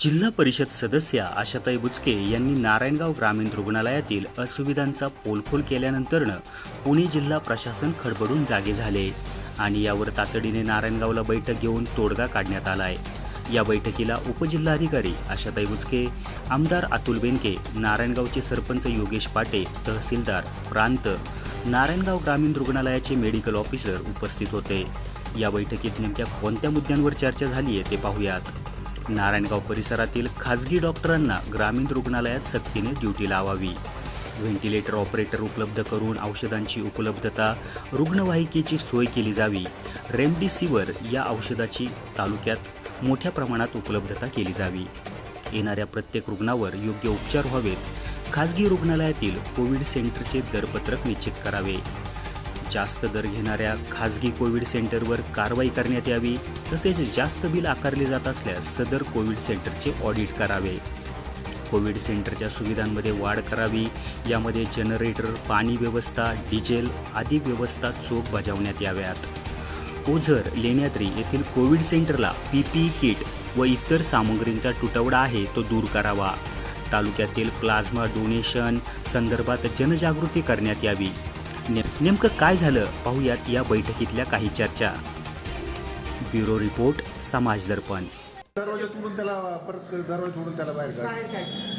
जिल्हा परिषद सदस्या आशाताई बुचके यांनी नारायणगाव ग्रामीण रुग्णालयातील असुविधांचा पोलखोल केल्यानंतरनं पुणे जिल्हा प्रशासन खडबडून जागे झाले आणि यावर तातडीने नारायणगावला बैठक घेऊन तोडगा काढण्यात आलाय। या बैठकीला उपजिल्हाधिकारी आशाताई बुचके, आमदार अतुल बेनके, नारायणगावचे सरपंच योगेश पाटे, तहसीलदार प्रांत, नारायणगाव ग्रामीण रुग्णालयाचे मेडिकल ऑफिसर उपस्थित होते। या बैठकीत नेमक्या कोणत्या मुद्द्यांवर चर्चा झाली आहे ते पाहूयात। नारायणगाव परिसरातील खाजगी डॉक्टरांना ग्रामीण रुग्णालयात सक्तीने ड्युटी लावावी, व्हेंटिलेटर ऑपरेटर उपलब्ध करून औषधांची उपलब्धता, रुग्णवाहिकेची सोय केली जावी, रेमडेसिवीर या औषधाची तालुक्यात मोठ्या प्रमाणात उपलब्धता केली जावी, येणाऱ्या प्रत्येक रुग्णावर योग्य उपचार व्हावेत, खाजगी रुग्णालयातील कोविड सेंटरचे दरपत्रक निश्चित करावे, जास्त दर घेणाऱ्या खाजगी कोविड सेंटरवर कारवाई करण्यात यावी, तसेच जास्त बिल आकारले जात असल्यास सदर कोविड सेंटरचे ऑडिट करावे, कोविड सेंटरच्या सुविधांमध्ये वाढ करावी, यामध्ये जनरेटर, पाणी व्यवस्था, डिझेल आदी व्यवस्था चोख बजावण्यात याव्यात। ओझर, लेण्याद्री येथील कोविड सेंटरला PPE किट व इतर सामग्रींचा तुटवडा आहे तो दूर करावा, तालुक्यातील प्लाझ्मा डोनेशन संदर्भात जनजागृती करण्यात यावी। नेमकं काय झालं पाहूयात या बैठकीतल्या काही चर्चा। ब्युरो रिपोर्ट, समाज दर्पण। दरवाजा तोडून त्याला परत दरवाजा तोडून त्याला बाहेर काढ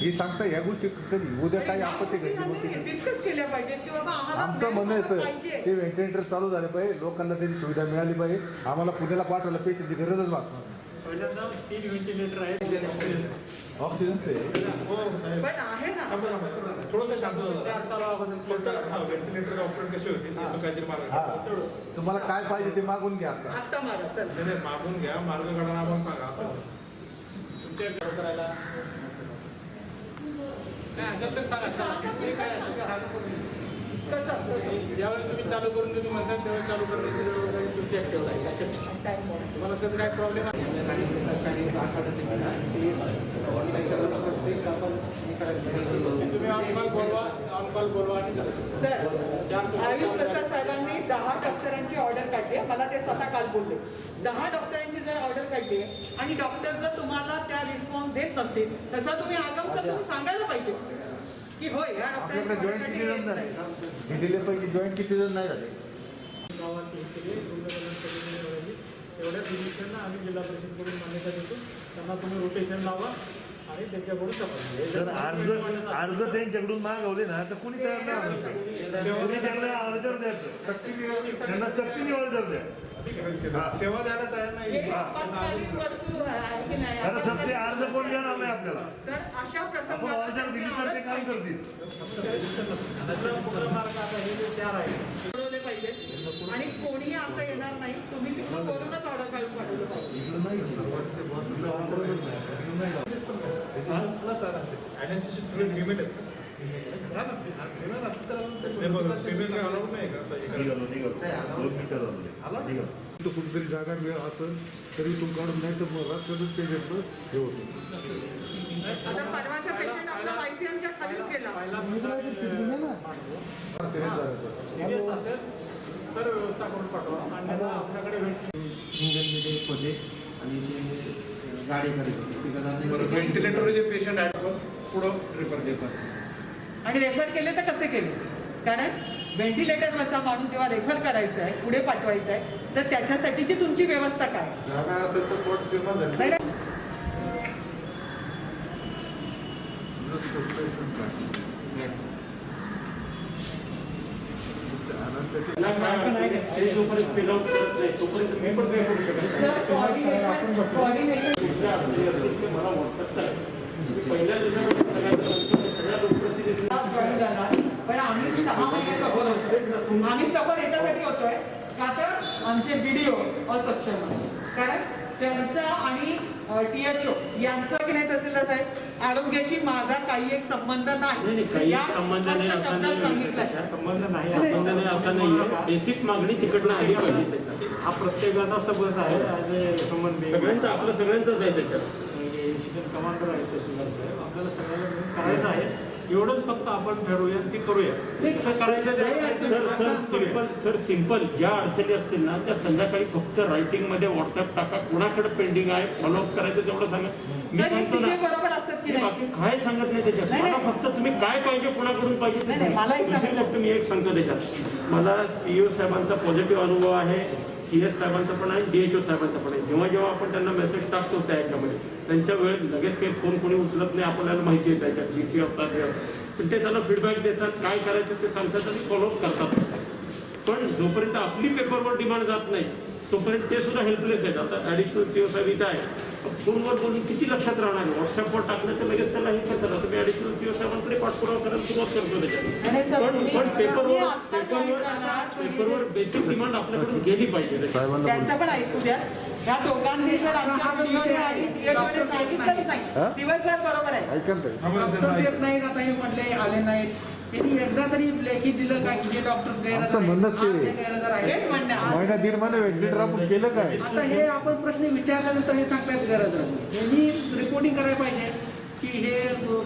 हे सांगता या गोष्टी कधी उद्या काही आपत्ती घडली डिस्कस केल्या पाहिजेत की बाबा आम्हाला आमचं म्हणणं आहे सर ते व्हेंटिलेटर चालू झाले पाहिजे, लोकांना त्यांची सुविधा मिळाली पाहिजे, आम्हाला पुण्याला पाठवलं पेशंटची गरजच भासणार पहिल्यांदा 3 व्हेंटिलेटर आहेत ऑक्सिजनचे पण आहे ना थोडंसं शांत व्हेंटिलेटर ऑपरेट कसे होते काहीतरी मार्ग तुम्हाला काय पाहिजे ते मागून घ्या आत्ता मारा चल मागून घ्या, मार्ग काढायला आपण सांगा असं तुमच्या करायला काय असेल तर सांगा ज्यावेळेस तुम्ही चालू करून तुम्ही म्हणता तेव्हा चालू करण्याची तुमची ऍक्टिव्ह आहे तुम्हाला कधी काय प्रॉब्लेम तुम्ही ऑन कॉल बोलवा आणि सर आयुष प्रसाद साहेबांनी 10 डॉक्टरांची ऑर्डर काढली आहे, मला ते स्वतः काल बोलले। 10 डॉक्टरांची जर ऑर्डर काढली आहे आणि डॉक्टर जर तुम्हाला त्या रिस्पॉन्स देत नसतील तसं तुम्ही आगाऊचं तुम्ही सांगायला पाहिजे की होय या आपल्याकडे जॉईंट किती जण नाही दिलेपैकी जॉईंट किती जण नाही झाले गावात एवढ्या फिजिशियनना आम्ही जिल्हा परिषदकडून मान्यता देतो, त्यांना तुम्ही रोटेशन लावा आणि त्याच्याकडून तपासा। जर अर्ज त्यांच्याकडून मागवले ना तर कुणी तयार नाही, तुम्ही त्यांना ऑर्डर द्यायचं, त्यांना सक्तीने ऑर्डर द्या, सेवा द्यायला तयार नाही कारण सक्ती अर्ज कोण देणार नाही आपल्याला, तर अशा आपण प्रसंगात ऑर्डर दिली तर ते काम करतील। ठरवले पाहिजे आणि कोणी असं येणार नाही, तुम्ही तिकडून करूनच ऑर्डर काढून पाठवलं तो कुठेतरी जागा मिळेल असेल तरी तो काढून नाही तर मग रात्रच ते घेतलं हे होतं। आता परवाचा पेशंट आपला ICMच्या खालीच गेला तर व्यवस्था करून पाठवा आणि आपल्याकडे व्हेंटिलेटरचे पेशंट आहेत पुढं रेफर देतात आणि रेफर केले तर कसे केले, कारण व्हेंटिलेटरवरचा माणूस जेव्हा रेफर करायचा आहे पुढे पाठवायचा आहे तर त्याच्यासाठीची तुमची व्यवस्था काय जागा असेल तर पोट निर्माण झाली नाही जोपर्यंत फिल आउट करत नाही तोपर्यंत मी पण काय करू शकत मला व्हॉट्सअप पहिल्या सगळ्या लोकप्रतिनिधी पण आम्ही 6 महिने सफर होतो, आम्ही सफर याच्यासाठी होतोय का तर आमचे BDO असक्षम आहेत, कारण त्यांचा आणि THO यांचा की नाही तहसीलदार साहेब आरोग्याशी माझा काही एक संबंध नाही, या संबंध नाही असा सांगितलंय संबंध नाही असा नाही, बेसिक मागणी तिकडनं आली पाहिजे, हा प्रत्येकाचा संबंध आहे, संबंध आपलं सगळ्यांचाच आहे, त्याच्यात कमांडर आहे तहसीलदार साहेब, आपल्याला सगळ्यांना करायचं आहे एवढंच फक्त आपण ठरवूया ते करूया. कसं करायचं सर सिंपल ज्या अडचणी असतील ना त्या संध्याकाळी फक्त रायटिंग मध्ये व्हॉट्सअप टाका. कुणाकडे पेंडिंग आहे फॉलोअप करायचं तेवढं सांगा. मी सर, हे सांगतो ना तिघे बरोबर असतात की मी नाही? बाकी काय सांगत नाही त्याच्यात. नाही, मला नाही. फक्त तुम्ही काय पाहिजे कुणाकडून पाहिजे ते नाही, मला एक सांगा. दुसरी गोष्ट मी एक सांगतो त्याच्यात मला CEO साहेबांचा पॉझिटिव्ह अनुभव आहे, CS साहेबांचा पण आहे, DHO साहेबांचा पण आहे. जेव्हा जेव्हा आपण त्यांना मेसेज टाकतो त्या याच्यामध्ये त्यांच्या वेळेत लगेच काही फोन कोणी उचलत नाही आपल्याला माहिती आहे त्याच्यात DC असतात हे असतात. पण ते त्यांना फीडबॅक देतात काय करायचं ते सांगतात आणि फॉलोअप करतात. पण जोपर्यंत आपली पेपरवर डिमांड जात नाही तोपर्यंत ते सुद्धा हेल्पलेस आहेत. आता ॲडिशनल CEO साहेब इथं आहे फोनवर बोलून किती लक्षात राहणार आहे. व्हॉट्सअपवर टाकलं तर लगेच त्याला हे करतात. आता मी ॲडिशनल CEO साहेबांकडे पाठपुरावा करायला सुरुवात करतो त्याच्यात. आणि सर, तुम्ही- पण तुम्ही आत्ता join करणार, पेपरवर बेसिक डिमांड आपल्याकडून गेली पाहिजे. त्यांचं पण ऐकू द्या. या दोघांनी जर आमच्या PO आणि THO ने सांगितलंच नाही दिवसभर बरोबर आहे. ऐका ना ताई. डॉक्टर्स येत नाहीत आता हे म्हटले आले नाहीत. त्यांनी एकदा तरी लेखी दिलं का की हे डॉक्टर्स गैरहजर आमचं म्हणणंच ते. आहेत, आज ते गैरहजर आहेत. हेच म्हणणं आहे. महिना दीड महिना व्हेंटिलेटर आपण केलं काय? आता हे आपण प्रश्न विचारल्यानंतर हे सांगतायत गैरहजर आहेत. यांनी रिपोर्टिंग करायला पाहिजे की हे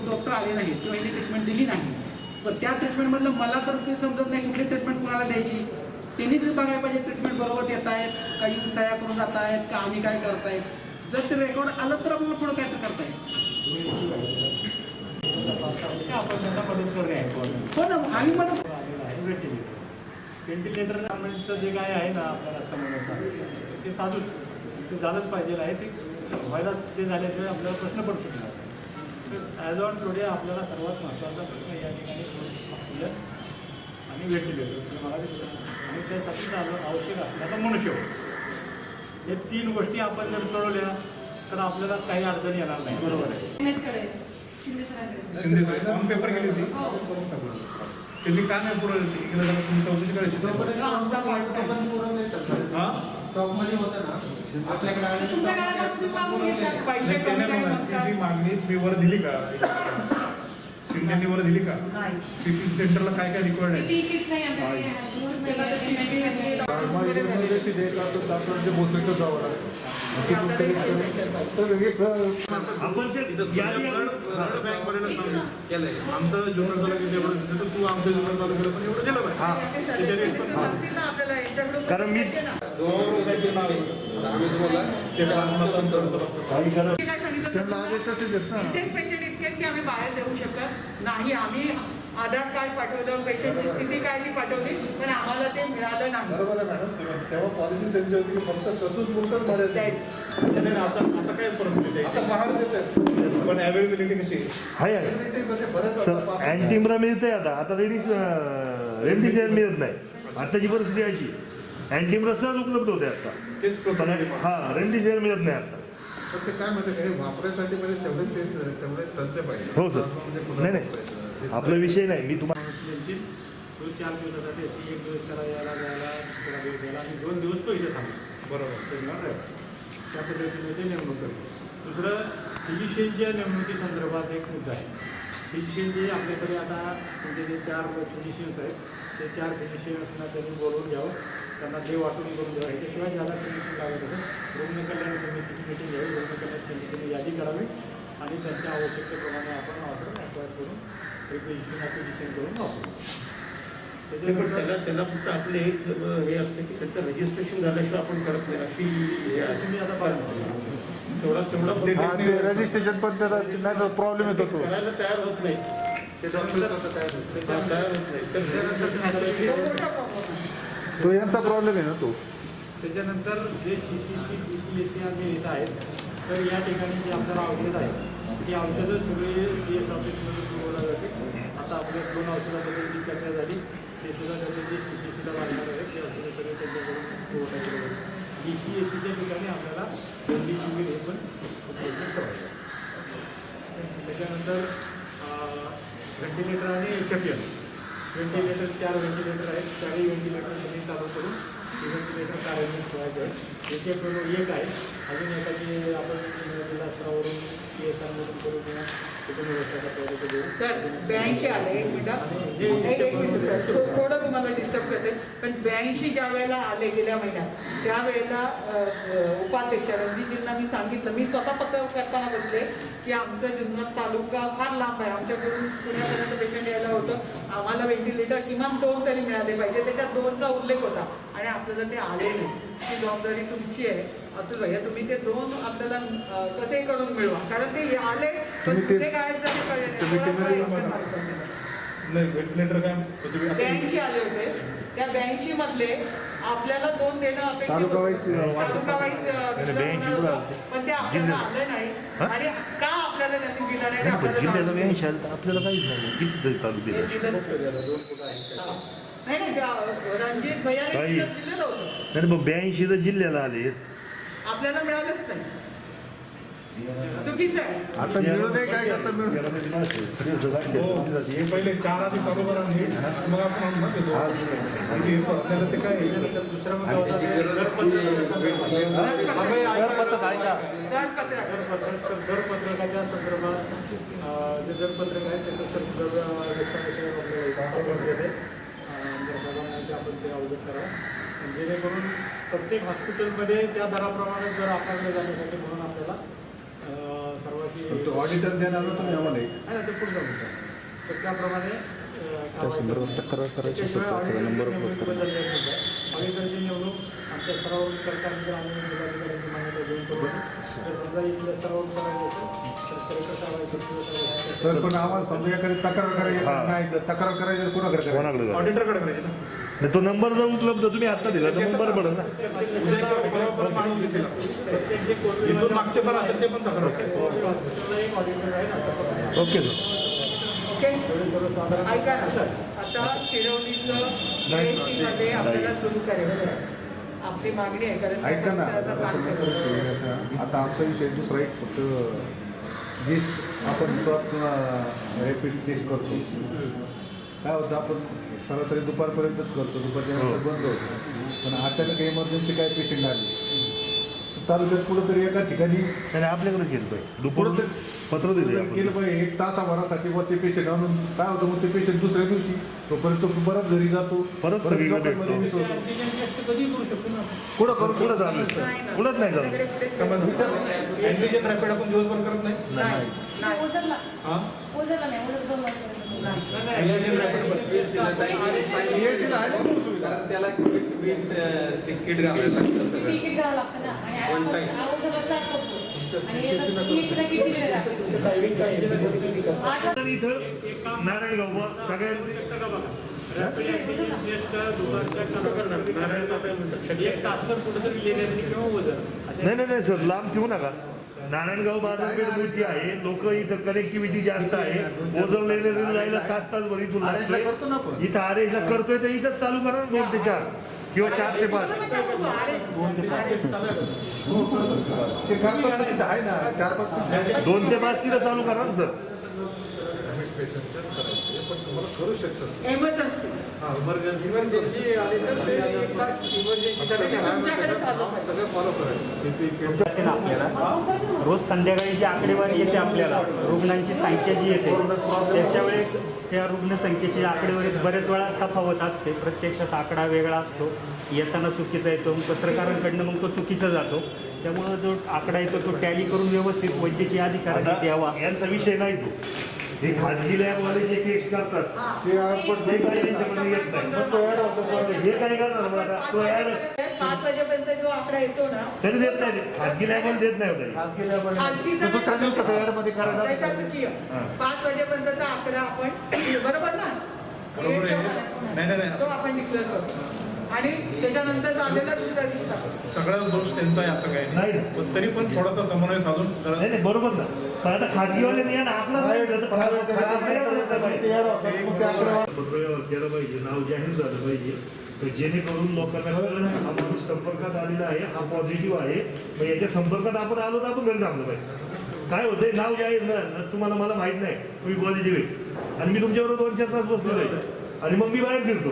डॉक्टर आले नाहीत किंवा यांनी ट्रीटमेंट दिली नाही. पण त्या ट्रीटमेंटमधलं मला तर ते समजत नाही कुठली ट्रीटमेंट कोणाला द्यायची. त्यांनी तरी बघायला पाहिजे ट्रीटमेंट बरोबर देत आहेत का येऊन सह्या करून जात आहेत का आणि काय करतायत. जर ते रेकॉर्ड आलं तर आपल्याला पुढं काय तर करता येईल. आपण त्यांना मदत करणे आहे. हो ना आम्ही मदत व्हेंटिलेटर गव्हर्नमेंटचं जे काय आहे ना आपल्याला समजण्याचं ते साधूच ते झालंच पाहिजे आहे. ते व्हायला ते झाल्याशिवाय आपल्याला प्रश्न पडतो नाही. ॲज ऑन टुडे आपल्याला सर्वात महत्त्वाचा प्रश्न या ठिकाणी ऑक्सिजन आणि व्हेंटिलेटर मला दिसतं आणि त्यासाठी आवश्यक असल्याचा मनुष्यबळ. हे 3 गोष्टी आपण जर सोडवल्या तर आपल्याला काही अडचणी येणार नाही. बरोबर आहे. शिंदे ऑन पेपर गेली होती त्यांनी का नाही पुरवली इकडे जरा तुम्ही चौकशी करायची. आमचा part time. हा पैसे कमी त्याने नाही म्हणा, म्हणतात. त्याची मागणी मी वर दिली का शिंदेनी वर दिली का नाही. CC सेंटरला काय काय रिक्वायर्ड आहे. इमर्जन्सी द्यायचा तर डॉक्टरांचे बोलतो जावं लागतं. तिथून तरी तर हे आपण ते यादी आमचं जुन्नर तालुक्यात एवढं दिलं तर तू आमच्या जुन्नर तालुक्याला पण एवढं दिलं पाहिजे. आपल्याला यांच्याकडून कारण मी काय सांगितलं त्यांना आदेश तसे देत ना. इथेच पेशंट इतके की आम्ही बाहेर देऊ शकत नाही. आम्ही आधार कार्ड पाठवलं पेशंटची स्थिती काय ती पाठवली पण आम्हाला ते मिळालं नाही. बरोबर आहे मॅडम. तेव्हा पॉलिसी त्यांची होती की फक्त ससून बोलतात माझ्या आता काय परिस्थिती आहे आता बाहेर देतात. पण अवेलेबिलिटी कशी आहे. आहे म्हणजे बरेच सर अँटीमरा मिळते आता रेमडिसिव्हिर मिळत नाही. आताची परिस्थिती अशी अँटीमरा सहज उपलब्ध होते आता. पण रेमडिसिव्हिर मिळत नाही आता. पण ते काय माहिती आहे का वापरायसाठी म्हणजे तेवढे तज्ञ पाहिजे. हो सर. म्हणजे नाही नाही आपला विषय नाही. मी तुम्हाला 4 दिवसासाठी 1 दिवस त्याला यायला जायला त्याला वेळ द्यायला आणि 2 दिवस तो इथे थांबला. बरोबर त्या पद्धतीने ते नेमणूक करतो. दुसरं फिजिशियनच्या नेमणुकीसंदर्भात एक मुद्दा आहे. फिजिशियन जे आपल्याकडे आता म्हणजे जे 4 फिजिशियन्स आहेत ते 4 फिजिशियन्सना त्यांनी बोलवून घ्यावं त्यांना ते वाटून करून द्यावं. ह्याच्याशिवाय ज्यादा फिजिशियन लागत असेल रुग्ण कल्याण समितीची मिटिंग घ्यावी. रुग्ण कल्याण समितीने यादी करावी आणि त्यांच्या आवश्यकतेप्रमाणे आपण ऑर्डर ॲक्वायर करून फिजिशियन ॲप्लिकेशन करून वापरू. त्याला फक्त आपले एक हे असते की त्याचं रजिस्ट्रेशन झाल्याशिवाय आपण करत नाही अशी तुम्ही आता तेवढा हा, ते रजिस्ट्रेशन पण त्याला नाही प्रॉब्लेम येतो तो. करायला तयार होत नाही. ते तयार होत नाही तो यांचा प्रॉब्लेम आहे ना तो. त्याच्यानंतर जे CCC DCSC जे येत आहेत तर या ठिकाणी जे आपल्याला औषध आहे ती औषधं सगळे CS ऑफिसमध्ये पुरवल्या जाते. आता आपल्या 2 औषधाबद्दल जी चर्चा झाली ते सुद्धा त्याचे जे CCCला लागणार आहे ते औषधं सगळे त्यांच्याकडून पुरवठा केले जाते. DCSCच्या ठिकाणी आपल्याला रेमडेसिवीर हे पण उपलब्ध करायचं. त्याच्यानंतर व्हेंटिलेटर आणि HFN व्हेंटिलेटर 4 व्हेंटिलेटर आहेत. 4ही व्हेंटिलेटर त्यांनी चालू करून ते व्हेंटिलेटर कार्यान्वित ठेवायचे आहे. HFN 1 आहे. अजून एखादी आपण जिल्हा स्तरावरून PSRमधून करू किंवा त्याच्यामुळे रस्त्याचा प्रयत्न करू. सर 82 आले, एक मिनिट एक मिनिट सर, थोडं तुम्हाला डिस्टर्ब करते, पण 82 ज्या वेळेला आले गेल्या महिन्यात त्यावेळेला उपाध्यक्ष रणजितजींना मी सांगितलं, मी स्वतः पत्र करताना बसले की आमचा जुन्नर तालुका फार लांब आहे, आमच्याकडून पुण्यापर्यंत पेशंट यायला होतं, आम्हाला व्हेंटिलेटर किमान 2 तरी मिळाले पाहिजे, त्याच्यात 2चा उल्लेख होता आणि आपल्याला ते आले नाही. ती जबाबदारी तुमची आहे अतुल भैया, तुम्ही ते 2 आपल्याला कसे करून मिळवा, कारण ते आले पण तुम्ही ते- ते गायब झाले कळले नाही. तुम्ही ते- थोडासा action मारतो. नाही व्हेंटिलेटर काय तुम्ही आता 82 आले होते, त्या 82 मधले आपल्याला 2 देणं अपेक्षित तालुका होतं. वाईज- तालुका वाईज वितरण 82 होणार होतं, पण ते आपल्याला आलं नाही. आणि का आपल्याला त्यांनी दिलं नाही ते आपल्याला जिल्ह्याचा जाणून व्यायांश आला तर आपल्याला काहीच नाही किती तरी तालुके हे दिलं. हा. नाही नाही त्या रणजित भैयाने काही- दिलेलं होतं, नाही मग 82 तर जिल्ह्याला आले आपल्याला मिळालंच नाही. चुकीचं आहे. आता मिळून नाही काय आता मिळून हे पहिले 4 आधी चालू करा आणि मग आपण आणून देतो. आणि ते आपल्याला ते काय दुसऱ्या मग दरपत्रकाच्या संदर्भात जे दरपत्रक आहे त्याचं आपण ते अवगत करा, जेणेकरून प्रत्येक हॉस्पिटलमध्ये त्या दराप्रमाणे जर आपल्याकडे जाण्यासाठी म्हणून आपल्याला सर्वांची ऑडिटर द्यायला आलो तुम्ही आम्हाला एक. आहे ते पुढे जाऊ. तर त्याप्रमाणे त्या संदर्भात तक्रार करायची असेल तर आपल्याला नंबर उपलब्ध करा. ऑडिटरची नेमणूक आमच्या सरावरून सरकारने जर आम्ही जिल्हाधिकाऱ्यांची मान्यता देऊन करू, तर समजा इथल्या सरावरून करायचं असेल तर कलेक्टर साहेब सर पण आम्हाला समजा एखादी तक्रार करायची हा. नाही तर तक्रार करायची कोणाकडे करायची? कोणाकडे जाऊ? ऑडिटरकडे करायचे ना. नाही, तो नंबर जर उपलब्ध तुम्ही आता दिला तर मग बरं पडेल ना. बरोबर माणूस घेतील. इथून मागचे पण असेल ते पण तक्रार एक ऑडिटर आहे ना. Okay sir. ओके ऐका ना सर, आता शिरवलीचं GST मध्ये आपल्याला सुरू करायचं आहे. आपली मागणी आहे, कारण ऐका ना त्याचा आता भाग आपण ठेवतो. करू. आता आमचा विषय दुसरा एक फक्त जी आपण रॅपिड टेस्ट करतो काय होतं, आपण सरासरी दुपारपर्यंतच करतो, दुपारच्या नंतर बंद होतो. पण अचानक एमर्जन्सी काय पेशंट आले तालुक्यात कुठंतरी एका ठिकाणी आणि आपल्याकडे केलं पाहिजे दुपारून पत्र दिले आपण. केलं पाहिजे 1 तासाभरासाठी मग ते पेशंट आणून काय होतं, मग ते पेशंट दुसऱ्या दिवशी तोपर्यंत तो परत घरी जातो, परत सगळीकडे लोकांमध्ये भेटतो. मिसळतो. अँटीजन टेस्ट कधी करू शकतो ना. कुठं करू पुढं चालू पुढंच नाही चालू. अँटीजन रॅपिड आपण दिवसभर करत नाही. नाही नाही. ओझरला हा ओझरला नाही ओझर 2 वाजता अँटीजन रॅपिड ESC ला आहे ना सुविधा. त्याला तिकीट घालायला लागतं सगळं. तिकीट घ्यावं लागतं ना आणि आपण ओझरला स्टार्ट करतो आणि याचं फीसला किती दिलं जातं? 8 तर इथं नारायणगाव सगळ्या एक तासभर कुठेतरी लिहिण्यासाठी किंवा वजन नाही नाही नाही सर लांब ठेवू नका. नारायणगाव बाजारपेठ मोठी आहे, लोक इथं कनेक्टिव्हिटी जास्त आहे. ओझर लेण्याला जायला तास भर इथून लागतोय. करतो ना आपण. इथं आरेला करतोय तर इथंच चालू करा 2 ते 4 किंवा 4 ते 5. ते करतात ना, तिथं आहे ना 4-5 2 ते 5 तिथं चालू करा ना सर. करू शकतो. एमर्जन्सी इमर्जन्सी आली तर ते एक तास इमर्जन्सी तुमच्याकडे चालू आहे. सगळं फॉलो करायचं. आपल्याला रोज संध्याकाळी जी आकडेवारी येते आपल्याला रुग्णांची संख्या जी येते त्याच्या वेळेस त्या रुग्णसंख्येची आकडेवारी बऱ्याच वेळा तफावत असते. प्रत्यक्षात आकडा वेगळा असतो, येताना चुकीचा येतो, पत्रकारांकडनं मग तो चुकीचा जातो. त्यामुळं जो आकडा येतो तो टॅली करून व्यवस्थित वैद्यकीय अधिकाऱ्यांनी द्यावा. यांचा विषय नाही तो. हे खाजगी लॅबवाले जे केस करतात ते आपण ते काही यांच्यामध्ये येत नाही. मग तो ऍड होतो. हे काय करणार मग आता? तो ऍड 5 वाजेपर्यंत जो आकडा येतो ना तरी देत नाही ते. खाजगी लॅबवाले देत नाही होता. खाजगी lab आणि खाजगीचा तो दुसऱ्या दिवसात ऍड मध्ये करायचा. प्रशासकीय 5 वाजेपर्यंतचा आकडा आपण बरोबर ना बरोबर आहे. नाही नाही तो आपण डिक्लेअर करतो आणि त्याच्यानंतर झालेला दुसऱ्या दिवसात सगळाच दोष त्यांचा आहे असं काही नाही. पण तरी पण थोडासा समन्वय साधून जरा नाही नाही बरोबर ना. पण आता खाजगीवाल्यांनी या ना आकडा नाही दिला तर ते add होतात. मग ते आकडे पत्र केलं पाहिजे, नाव जाहीर झालं पाहिजे, तर जेणेकरून लोकांना कळलं हा माणूस संपर्कात आलेला आहे, हा पॉझिटिव्ह आहे, मग याच्या संपर्कात आपण आलो तर आपण घरी थांबलं पाहिजे. काय होतंय नाव जाहीर ना तुम्हाला मला माहित नाही तुम्ही पॉझिटिव्ह आहे आणि मी तुमच्याबरोबर 2-4 तास बसलो आहे आणि मग मी बाहेर फिरतो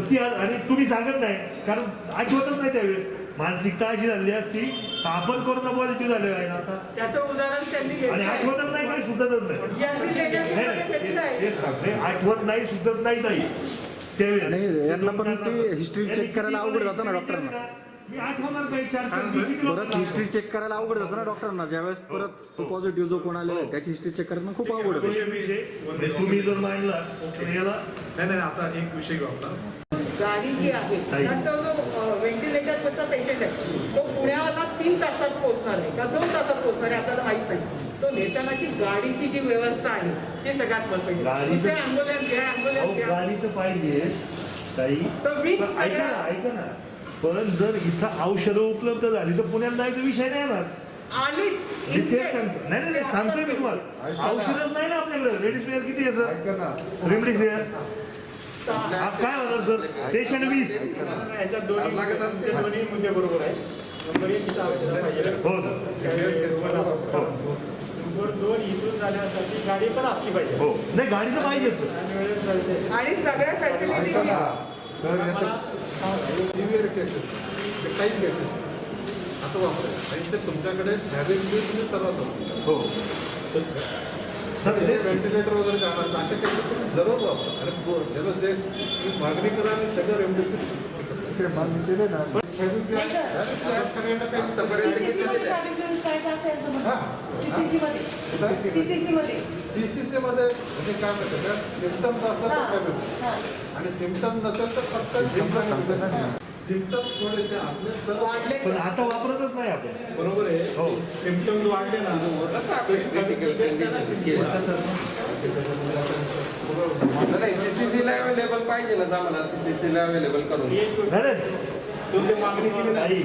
ती आणि तुम्ही सांगत नाही कारण आठवतच नाही त्यावेळेस मानसिकता अशी झाली असती तर आपण कोरोना पॉझिटिव्ह झाले आहे ना आता. त्याचं उदाहरण त्यांनी आणि घेतलं आठवतच नाही काही सुचतच नाही. यांनी तेच सांगते, आठवत नाही सुचत नाही ताई त्यावेळेस. आणि यांना पण ते हिस्ट्री चेक करायला अवघड जातं ना डॉक्टरना. मी आठवणार काही चार परत हिस्ट्री चेक करायला अवघड जातं ना डॉक्टरना. ज्यावेळेस परत तो पॉझिटिव्ह जो कोण आलेला आहे त्याची हिस्ट्री चेक करणं खूप अवघड होतं. तुम्ही जर मांडला तर याला नाही आता एक विषय घेऊ आपला. गाडी जी आहे त्यानंतर जो व्हेंटिलेटरवरचा पेशंट आहे तो पुण्याला 3 तासात पोहोचणार आहे का 2 तासात पोहोचणार आहे आपल्याला माहित नाही. तो नेतानाची गाडीची जी व्यवस्था आहे ती सगळ्यात महत्त्वाची. ॲम्ब्युलन्स घ्या ॲम्ब्युलन्स घ्या. गाडी तर पाहिजे काही. तर वीज पण ऐका ना पण जर इथं औषधं उपलब्ध झाली तर पुण्यात जायचा विषय नाही ना. आलीच मी तेच सांगतो. नाही सांगतोय मी तुम्हाला. औषधच नाही ना आपल्याकडे. रेमडेसिवीर किती याचं ऐका ना, रेमडेसिवीर काय होणार सर पेशंट 20. याच्यात दोन्ही मुद्दे बरोबर आहे. नंबर 1 तिथं औषधं पाहिजे. हो सर. नंबर 2 इथून जाण्यासाठी गाडी पण असली पाहिजे. हो नाही गाडी तर पाहिजेच. आणि वेळेत जायचं. आणि सगळ्या फॅसिलिटी ऐका ना, तर याचं सिव्हिअर केसेस टाईप केसेस असं वापरायचं आणि ते तुमच्याकडे ह्यावेळी तुम्ही सर्वात हो सर ते व्हेंटिलेटर वगैरे जाणार अशा केसेस तुम्ही जरूर वापरा. आणि ज्याला जे तुम्ही मागणी करा आणि सगळं रेमडेसिवीर मागणी केले ना सगळ्यांना काही CCC मध्ये traffic rules करायचं असेल तर बघा. CCC मध्ये CCC मध्ये म्हणजे काय म्हणतात त्या सिम्पटम्स असतात हां, तर काय हां. आणि सिम्पटम नसेल तर फक्त सिम्पटम्स थोडेसे असले तर वाढले पण आता वापरतच नाही आपण. बरोबर आहे. हो सिम्पटम्स वाढले ना नाही सीसीसीला अवेलेबल पाहिजे ना आम्हाला सीसीसीला अवेलेबल करून. नाही नाही. तुम्ही मागणी केली नाही.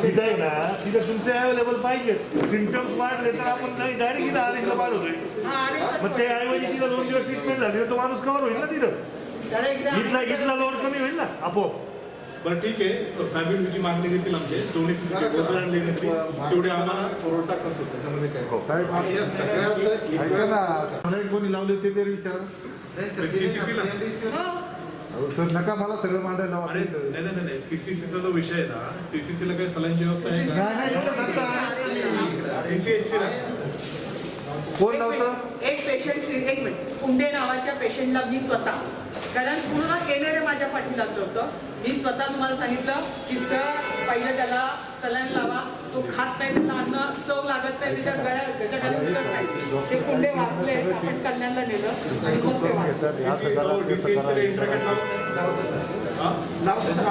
तिथं आहे ना तिथं तुमचे अवेलेबल पाहिजे. सिम्पटम्स वाढले तर आपण नाही डायरेक्ट इथं आलेला वाढवतोय. मग ते ऐवजी तिथं 2 दिवस ट्रीटमेंट झाली तर तो माणूस कव्हर होईल ना तिथं. इथला लोड कमी होईल ना आपोआप. बरं ठीक आहे. साहेबांची मागणी देतील आमचे दोन्ही तेवढे आम्हाला पुरवठा करतो त्याच्यामध्ये काय साहेब आणि या सगळ्याचं ऐका ना, मला एक कोणी लावले ते तरी विचारा. अहो सर नका मला सगळं मांडायला अरे लावा. नाही सीसीसीचा जो विषय आहे ना सीसीसीला काही सलाईनची व्यवस्था आहे का? नाही एवढं सांगता. NCHC ला. कोण लावतं? एक पेशंट एक मिनिट कुंडे नावाच्या पेशंटला मी स्वतः कारण पूर्ण केलेलं माझ्या पाठी लागलं होतं. मी स्वतः तुम्हाला सांगितलं की सर पहिलं त्याला सलाईन लावा. तो खात नाही त्याला अन्न चव लागत नाही त्याच्या गळ्यात उचलत नाही. ते कुंडे वाचले आपण कल्याणला नेलं आणि मग ते वाचलं.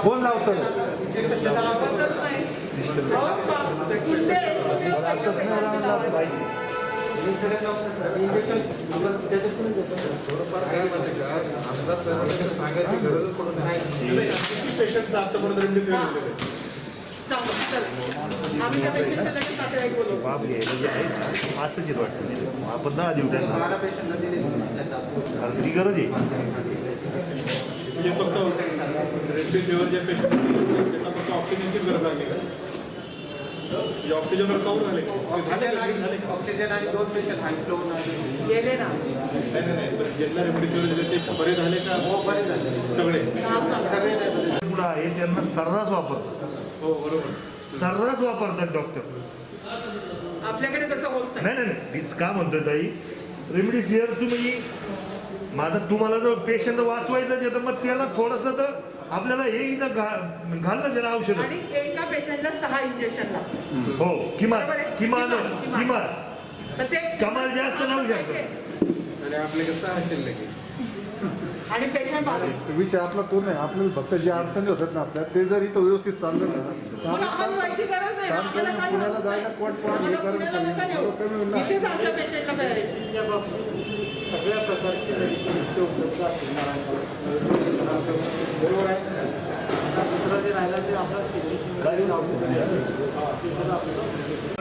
कोण लावतं? लावतच नाही. कुंडे थोडंफार काय माहिती का आमदार साहेबांना सांगायची गरज पडून नाही. पेशंटचा आतापर्यंत रेमडेसिवीर घेतलेलं आहे. आम्ही त्या पेशंटला लगेच तातडीने बोलवतो. बाप घ्यायला जे आहे आजच येत वाटतं. आपण 10 देऊ त्यांना कारण ती गरज आहे. म्हणजे फक्त रेमडेसिवीर जे पेशंट त्यांना फक्त ऑक्सिजनचीच गरज लागली का? ऑक्सिजन कवर झाले ऑक्सिजन आणि 2 पेशंट हाय फ्लो गेले ना नाही पण ज्यांना रेमडेसिवीर दिले ते बरे झाले का? बरे झाले सगळे. पुढं आहे त्यांना सर्रास वापरतात. हो बरोबर. सर्रास वापरतात डॉक्टर. आपल्याकडे तसं होत नाही. नाही मीच का म्हणतोय ताई रेमडेसिवीर तुम्ही माझा तुम्हाला जर पेशंट वाचवायचं आहे तर मग त्याला थोडंसं तर आपल्याला हे इथं घालणं जरा औषध. आणि एका पेशंटला 6 इंजेक्शन लागतात. हो किमान किमान किमान. किमान तर ते कमाल जास्त लावू शकतो. आणि आपल्याकडे 6 शिल्लक आहे. आणि पेशंट विषय आपला तो नाही. आपल्याला फक्त जे अडचणी होतात ना आपल्या ते जर इथं व्यवस्थित चाललं ना मग आम्हाला व्हायची गरज नाही. काम आम्हाला करून काय पुण्याला होतं? जायला कोण हे आम्हाला करून पुण्याला नका नेऊ. कमी होईल ना. इथेच आमच्या पेशंटला करायचं. त्या बाबतीत सगळ्या प्रकारचे मेडिसिन उपलब्ध असणार बरोबर आहे. दुसरं जे राहिलं ते आपलं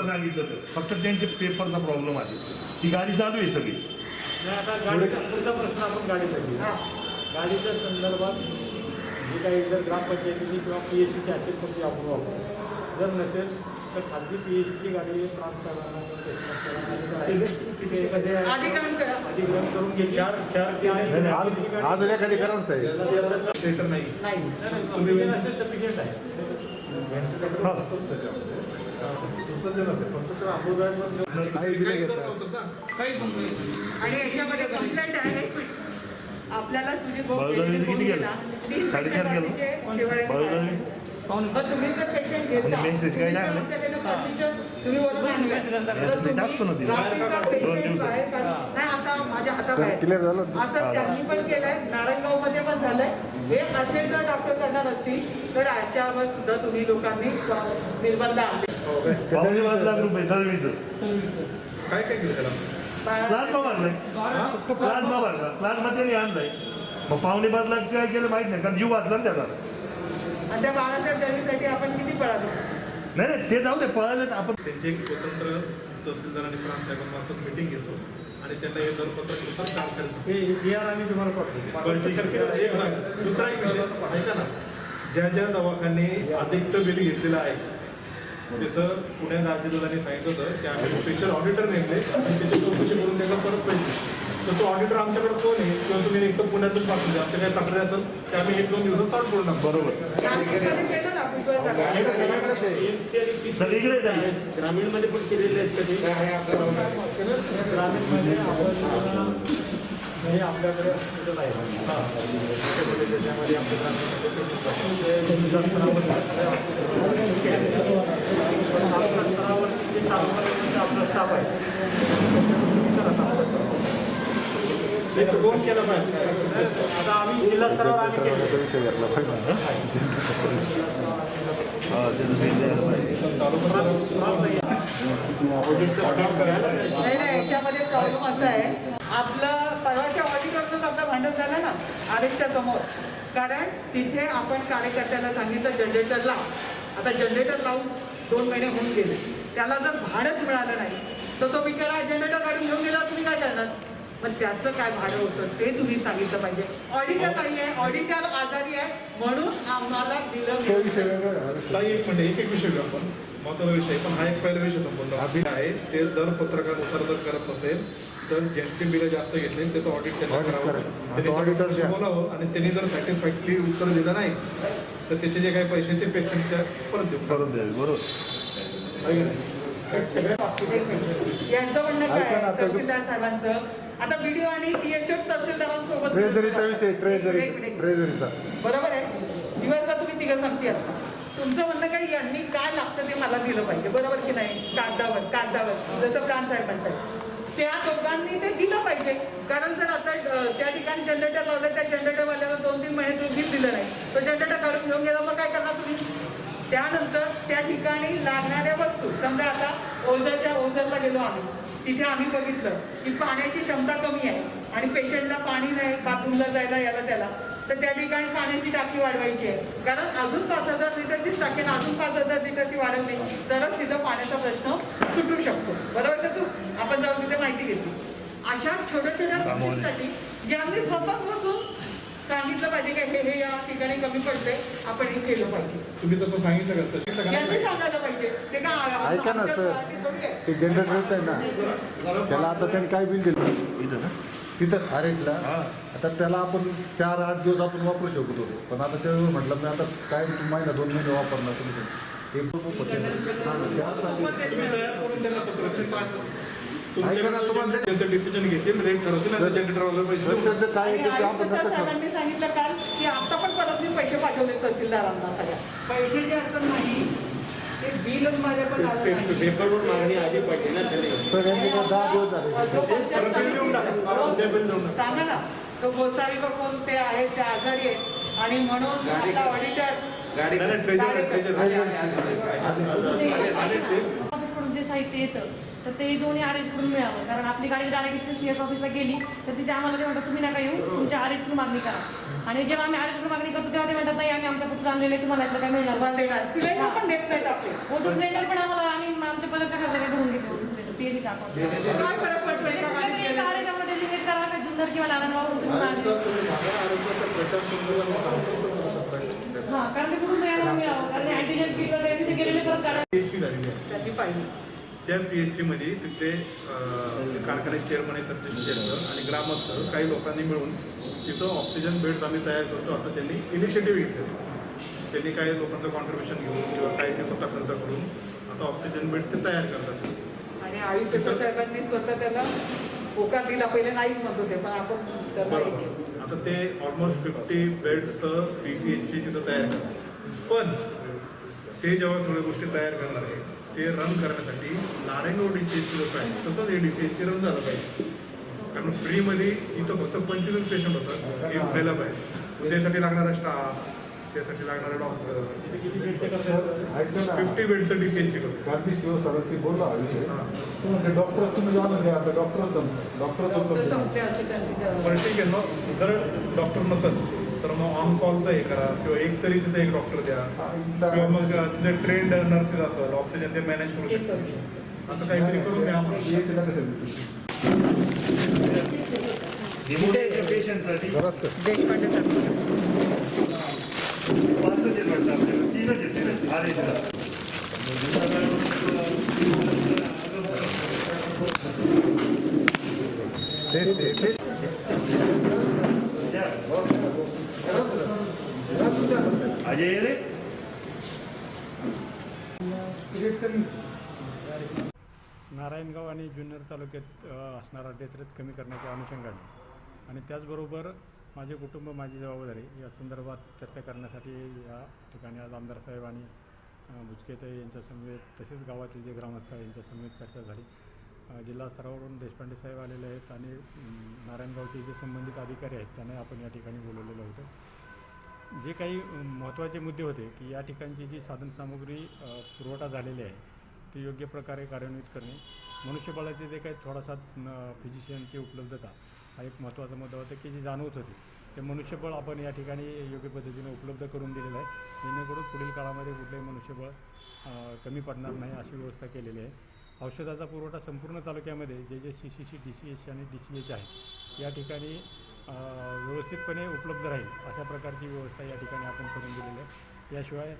सांगितलं तर फक्त त्यांचे पेपरचा प्रॉब्लेम आहे. ती गाडी चालू आहे सगळी. आता गाडीचा पुढचा प्रश्न आपण गाडीचा घेऊ. गाडीच्या संदर्भात जे काही जर ग्रामपंचायतीची किंवा PSCची असेल तर ती आपण वापरू. जर नसेल तर खाजगी PSCची गाडी प्रांतांना अधिकरण करा. अधिग्रहण करून घेतली. आज उद्या कधी करा ना साहेब. थिएटर नाही. नाही. तुम्ही असेल तर पेशंट आहे व्हेंटिलेटर असतोच त्याच्यामध्ये सुसज्ज नसेल पण तो अमृतायण काही दिले घेतात आणि याच्यामध्ये कंप्लेंट आहे एक मिनिट. आपल्याला सुनी बाळूमामाने किती गेलं? 4.5 गेलं? तुम्ही जर पेशंट घेता आणि message काय नाही आलं? तुम्ही वरून आणलं. तर तुम्ही टाकतो ना ते. रात्रीचा patient बाहेर काढ- नाही, आता माझ्या हाताबाहेर क्लिअर झालं असं त्यांनी पण केलंय, नारायणगावमध्ये पण झालंय. हे असे जर डॉक्टर करणार असतील तर याच्यावर सुद्धा तुम्ही लोकांनी निर्बंध आणले. पावणे 5 लाख रुपये दळवीचं. काय काय केलं त्याला प्लाझ्मा भरलाय. प्लाझ्मा भरला. प्लाझ्मा त्याने आणलाय. मग पावणे 5 लाख काय केलं माहित नाही, कारण जीव वाचला ना त्याचा. आणि त्या बाळासाहेब दळवीसाठी आपण किती पळालो. नाही नाही, ते जाऊ दे, पळालं आपण. त्यांची एक स्वतंत्र तहसीलदार आणि प्रांतसाहेबांमार्फत मिटिंग घेतो आणि त्यांना हे दरपत्रक काम करायचं. आम्ही तुम्हाला पाठवू. बरं, ठीक आहे. एक सांग. दुसरा एक विषय ऐका ना, ज्या ज्या दवाखाने अधिकचं बिल घेतलेलं आहे त्याचं पुण्यात दादांनी सांगितलं होतं की आम्ही स्पेशल ऑडिटर नेमले आणि त्याची चौकशी करून त्याला परत पैसे. तर तो ऑडिटर आमच्याकडे कोण आहे किंवा तुम्ही एक तर पुण्यातून पाठवून द्या. आमच्या काही तक्रार असेल ते आम्ही 1-2 दिवसात सॉल्व करून टाकू. बरोबर. केलं ना बुधवार सगळीकडे जाईल. ग्रामीणमध्ये पण केलेले आहेत कधी ग्रामीणमध्ये आपण हे आपल्याकडे हॉस्पिटल आहे त्याच्यामध्ये आपला स्टाफ आहे ते दोन केलं पाहिजे. आता आम्ही जिल्हा स्तरावर आम्ही नाही नाही, याच्यामध्ये प्रॉब्लेम असा आहे, आपलं परवाच्या ऑडिटरच आपलं भांडण झालं ना आरेच्या समोर. कारण तिथे आपण कार्यकर्त्याला सांगितलं जनरेटर लाव. आता जनरेटर लावून 2 महिने होऊन गेले, त्याला जर भाडंच मिळालं नाही तर तो बिचारा जनरेटर काढून घेऊन गेला, तुम्ही काय करणार. पण त्याचं काय भाडं होतं ते तुम्ही सांगितलं पाहिजे. ऑडिटर नाही आहे, ऑडिटर आजारी आहे म्हणून आम्हाला दिलं. ताई, एक मिनिट, एक विषय घेऊ आपण, महत्त्वाचा विषय. पण हा एक पहिला विषय संपूर्ण अभिनय आहे. ते दर पत्रकानुसार जर करत नसेल तर ज्यांची बिलं जास्त घेतली ते तो ऑडिट त्यांना बोलावं आणि त्यांनी जर सॅटिस्फॅक्टरी उत्तर दिलं नाही तर त्याचे जे काही पैसे ते पेशंटच्या परत देऊ. द्यावे. बरोबर. यांचं म्हणणं काय आहे, तहसीलदार साहेबांचं. आता बीडीओ आणि टीएचओ तहसीलदारांसोबत ट्रेझरीचा विषय, ट्रेझरीचा बरोबर आहे. दिवसभर तुम्ही तिघं सांगते असता. तुमचं म्हणणं काय, यांनी काय लागतं ते मला दिलं पाहिजे, बरोबर की नाही. कागदावर जसं कान साहेब म्हणतात त्या दोघांनी ते दिलं पाहिजे. कारण जर आता त्या ठिकाणी जनरेटर लावलं, त्या जनरेटरवाल्याला 2-3 महिने तुम्ही बिल दिलं नाही, तो जनरेटर काढून घेऊन गेला, मग काय करणार तुम्ही. त्यानंतर त्या ठिकाणी लागणाऱ्या वस्तू, समजा आता ओझरला गेलो आम्ही, तिथे आम्ही बघितलं की पाण्याची क्षमता कमी आहे आणि पेशंटला पाणी नाही बाथरूमला जायला याला त्याला, तर त्या ठिकाणी पाण्याची टाकी वाढवायची आहे. कारण अजून 5,000 लिटरचीच टाकी ना, अजून 5,000 लिटरची वाढवली तरच तिथं पाण्याचा प्रश्न सुटू शकतो. बरोबर का तू. आपण जाऊन तिथे माहिती घेतली. अशा छोट्या गोष्टींसाठी ज्यांनी स्वतःच बसून सांगितलं पाहिजे की हे या ठिकाणी कमी पडते, आपण हे केलं पाहिजे. तुम्ही तसं सांगितलं का? यांनी सांगायला पाहिजे. ते काय ऐका ना सर, ते जनरेटर आहे ना, त्याला आता त्यांनी काय बिल दिलं तिथं आरेटला. आता त्याला आपण 4-8 दिवस आपण वापरू शकत होतो, पण आता ते म्हटलं मी आता काय महिना 2 महिने वापरणार तुम्ही त्यांचं डिसिजन घेतील, रेट ठरवतील आणि जनरेटरवाला पैसे. आणि आयुष्य साहेबांनी सांगितलं काल की आता पण परत मी पैसे पाठवले तहसीलदारांना सगळ्या. पैशाची अडचण नाही, ते बिलच माझ्या पण आलं नाही. पेपरवर मागणी आली पाहिजे ना त्याने. 10 दिवस झाले. सांगा ना, तो गोसावी कोण ते आहेत, ते आजारी आहेत आणि म्हणून आता ऑडिटर ऑफिसकडून जे साहित्य येतं तर ते दोन्ही आरएच कडून मिळावं. कारण आपली गाडी डायरेक्ट CS ऑफिसला गेली तर तिथे आम्हाला ते म्हणतात तुम्ही नका येऊ, तुमच्या आरएच कडून मागणी करा. आणि जेव्हा आम्ही आरएच कडून मागणी करतो तेव्हा ते म्हणतात नाही आम्ही आमच्या पुढचं आणलेले तुम्हाला यातलं काय मिळणार. सिलेंडर पण देत नाहीत आपले. ओटो सिलेंडर पण आम्हाला आम्ही आमच्या पगारच्या खर्चाने भरून घेतो. ओटो सिलेंडर PSC अकाउंट काय फरक पडतोय. आरएचमध्ये डिलीट करा का जुन्नर किंवा नारायणगावरून तुम्ही मागणी. हां, कारण ते कुठून मिळायला मिळावं. कारण अँटीजन किट वगैरे तिथे गेलेले परत काढा. त्यांनी पाहिजे. त्या PHC मध्ये तिथले कारखान्याचे चेअरमन आहे सतीश चेअरमन आणि ग्रामस्थ काही लोकांनी मिळून तिथं ऑक्सिजन बेड्स आम्ही तयार करतो असं त्यांनी इनिशिएटिव्ह घेतलं. त्यांनी काही लोकांचं कॉन्ट्रीब्युशन घेऊन किंवा काही ते स्वतः खर्च करून आता ऑक्सिजन बेड ते तयार करतात. आणि आयुक्त साहेबांनी स्वतः त्याला होकार दिला. पहिले नाहीच म्हणत होते, पण आपण त्याला हे केलं. बरोबर. आता ते ऑलमोस्ट 50 बेड्सचं PCHची तिथं तयार करतात. पण ते जेव्हा सगळ्या गोष्टी तयार करणार आहे ते रन करण्यासाठी नारायणगाव DCHची लोक आहेत, तसंच हे DCHची रन झालं पाहिजे. कारण फ्रीमध्ये इथं फक्त 25 पेशंट होतात, हे व्हायला पाहिजे. त्यासाठी लागणारा स्टाफ, त्यासाठी लागणारे डॉक्टर, 50 बेडचं DCHची करतो. काल मी सरांशी बोलला म्हणजे डॉक्टर तुम्ही जाणून घ्या, आता डॉक्टर डॉक्टर संपले असे त्यांनी पण ठीक आहे ना, जर डॉक्टर नसेल तर मग ऑन कॉलचं हे करा किंवा एक तरी तिथे एक डॉक्टर द्या किंवा मग तिथे ट्रेंड नर्सेस असेल ऑक्सिजन ते मॅनेज करू शकतात. असं काहीतरी करून द्या. पेशंटसाठी देशपांडे साहेब. 5 येत वाटतं आपल्याला, 3च येते ना आरेला. अजय रे नारायणगाव आणि जुन्नर तालुक्यात असणारा डेथ रेट कमी करण्याच्या अनुषंगाने आणि त्याचबरोबर माझे कुटुंब माझी जबाबदारी या संदर्भात चर्चा करण्यासाठी या ठिकाणी आज आमदार साहेब आणि बुचकेताई यांच्या समवेत तसेच गावातील जे ग्रामस्थ आहेत यांच्या समवेत चर्चा झाली. जिल्हा स्तरावरून देशपांडे साहेब आलेले आहेत आणि नारायणगावचे जे संबंधित अधिकारी आहेत त्यांना आपण या ठिकाणी बोलवलेलं होतं. जे काही महत्त्वाचे मुद्दे होते की या ठिकाणची जी साधनसामुग्री पुरवठा झालेली आहे ती योग्य प्रकारे कार्यान्वित करणे, मनुष्यबळाचे जे काही थोडासा फिजिशियनची उपलब्धता हा एक महत्त्वाचा मुद्दा होता की जी जाणवत होती ते मनुष्यबळ आपण या ठिकाणी योग्य पद्धतीने उपलब्ध करून दिलेलं आहे, जेणेकरून पुढील काळामध्ये कुठलंही मनुष्यबळ कमी पडणार नाही अशी व्यवस्था केलेली आहे. औषधाचा पुरवठा संपूर्ण तालुक्यामध्ये जे जे CCC, DCH आणि DCH आहे या ठिकाणी व्यवस्थितपणे उपलब्ध राहील अशा प्रकारची व्यवस्था या ठिकाणी आपण करून दिलेली आहे. याशिवाय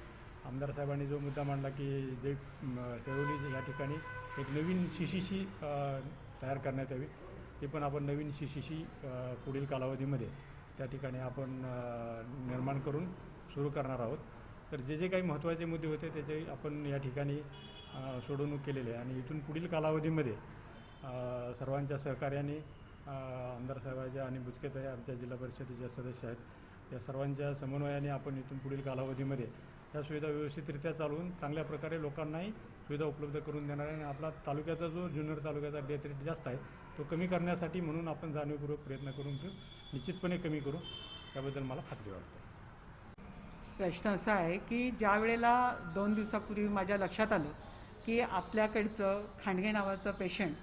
आमदार साहेबांनी जो मुद्दा मांडला की जे सेवली या ठिकाणी एक नवीन CCC तयार करण्यात यावी, ते पण आपण नवीन CCC पुढील कालावधीमध्ये त्या ठिकाणी आपण निर्माण करून सुरू करणार आहोत. तर जे जे काही महत्त्वाचे मुद्दे होते त्याचे आपण या ठिकाणी सोडवणूक केलेली आहे आणि इथून पुढील कालावधीमध्ये सर्वांच्या सहकार्याने आमदार साहेबांच्या आणि बुचकेताई आमच्या जिल्हा परिषदेच्या सदस्य आहेत या सर्वांच्या समन्वयाने आपण इथून पुढील कालावधीमध्ये या सुविधा व्यवस्थितरित्या चालवून चांगल्या प्रकारे लोकांनाही सुविधा उपलब्ध करून देणार आहे. आणि आपला तालुक्याचा जो जुन्नर तालुक्याचा डेथ रेट जास्त आहे तो कमी करण्यासाठी म्हणून आपण जाणीवपूर्वक प्रयत्न करून तो निश्चितपणे कमी करू, त्याबद्दल मला खात्री वाटते. प्रश्न असा आहे की ज्या वेळेला 2 दिवसापूर्वी माझ्या लक्षात आलं की आपल्याकडचं खांडगे नावाचं पेशंट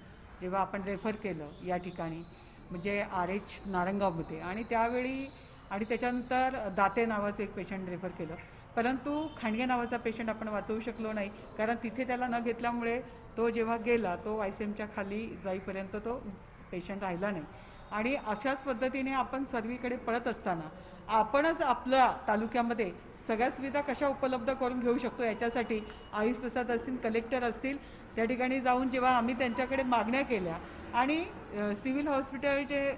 जेव्हा आपण रेफर केलं या ठिकाणी म्हणजे RH नारायणगावमध्ये आणि त्यावेळी आणि त्याच्यानंतर दाते नावाचं एक पेशंट रेफर केलं, परंतु खांडगे नावाचा पेशंट आपण वाचवू शकलो नाही कारण तिथे त्याला न घेतल्यामुळे तो जेव्हा गेला तो ICMच्या खाली जाईपर्यंत तो पेशंट राहिला नाही. आणि अशाच पद्धतीने आपण सर्वीकडे पळत असताना आपणच आपल्या तालुक्यामध्ये सगळ्या सुविधा कशा उपलब्ध करून घेऊ शकतो याच्यासाठी आयुष प्रसाद असतील, कलेक्टर असतील, त्या ठिकाणी जाऊन जेव्हा आम्ही त्यांच्याकडे मागण्या केल्या आणि सिव्हिल हॉस्पिटलचे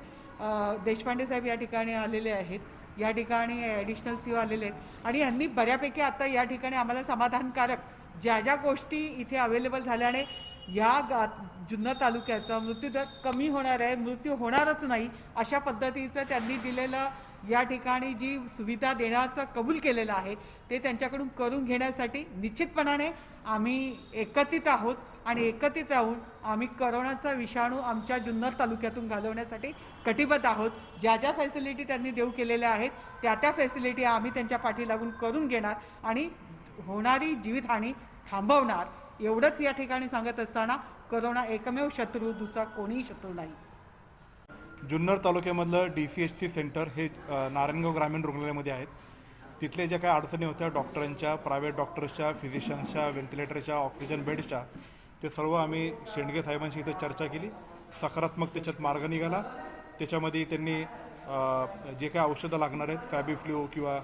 देशपांडे साहेब या ठिकाणी आलेले आहेत, या ठिकाणी ॲडिशनल CO आलेले आहेत आणि यांनी बऱ्यापैकी आता या ठिकाणी आम्हाला समाधानकारक ज्या ज्या गोष्टी इथे अवेलेबल झाल्याने या जुन्नर तालुक्याचा मृत्यूदर कमी होणार आहे, मृत्यू होणारच नाही अशा पद्धतीचं त्यांनी दिलेलं या ठिकाणी जी सुविधा देण्याचं कबूल केलेलं आहे ते त्यांच्याकडून करून घेण्यासाठी निश्चितपणाने आम्ही एकत्रित आहोत आणि एकत्रित राहून आम्ही करोनाचा विषाणू आमच्या जुन्नर तालुक्यातून घालवण्यासाठी कटिबद्ध आहोत. ज्या ज्या फॅसिलिटी त्यांनी देऊ केलेल्या आहेत त्या त्या फॅसिलिटी आम्ही त्यांच्या पाठी लागून करून घेणार आणि होणारी जीवितहानी थांबवणार एवढंच या ठिकाणी सांगत असताना करोना एकमेव शत्रू, दुसरा कोणीही शत्रू नाही. जुन्नर तालुक्यामधलं DCHC सेंटर हे नारायणगाव ग्रामीण रुग्णालयामध्ये आहेत. तिथले ज्या काही अडचणी होत्या डॉक्टरांच्या, प्रायव्हेट डॉक्टर्सच्या, फिजिशियन्सच्या, व्हेंटिलेटरच्या, ऑक्सिजन बेड्सच्या, ते सर्व आम्ही शेंडगे साहेबांशी इथं चर्चा केली. सकारात्मक त्याच्यात मार्ग निघाला. त्याच्यामध्ये त्यांनी जे काही औषधं लागणार आहेत फॅबिफ्लू किंवा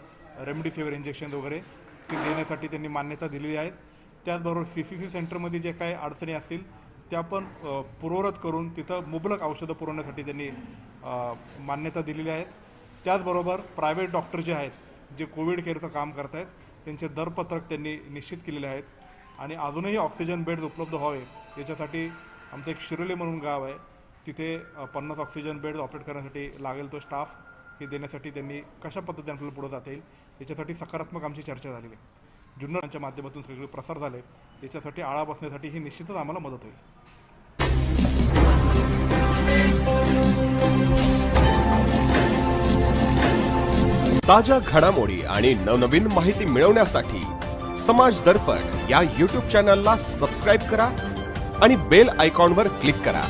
रेमडेसिवीर इंजेक्शन वगैरे ते देण्यासाठी त्यांनी मान्यता दिलेली आहेत. त्याचबरोबर CCC सेंटरमध्ये जे काही अडचणी असतील त्या पण पूर्ववत करून तिथं मुबलक औषधं पुरवण्यासाठी त्यांनी मान्यता दिलेली आहे. त्याचबरोबर प्रायव्हेट डॉक्टर जे आहेत जे कोविड केअरचं काम करत आहेत त्यांचे दरपत्रक त्यांनी निश्चित केलेले आहेत आणि अजूनही ऑक्सिजन बेड्स उपलब्ध व्हावे याच्यासाठी आमचं एक शिरोली म्हणून गाव आहे, तिथे 50 ऑक्सिजन बेड्स ऑपरेट करण्यासाठी लागेल तो स्टाफ हे देण्यासाठी त्यांनी कशा पद्धतीने आपल्याला पुढे जाता येईल याच्यासाठी सकारात्मक आमची चर्चा झालेली आहे. जुन्नरच्या माध्यमातून सगळे प्रसार झाले, याच्यासाठी आळा बसण्यासाठी ही निश्चितच आम्हाला मदत होईल. ताज्या घडामोडी आणि नवनवीन माहिती मिळवण्यासाठी समाज दर्पण या YouTube चॅनलला सबस्क्राईब करा आणि बेल आयकॉनवर क्लिक करा.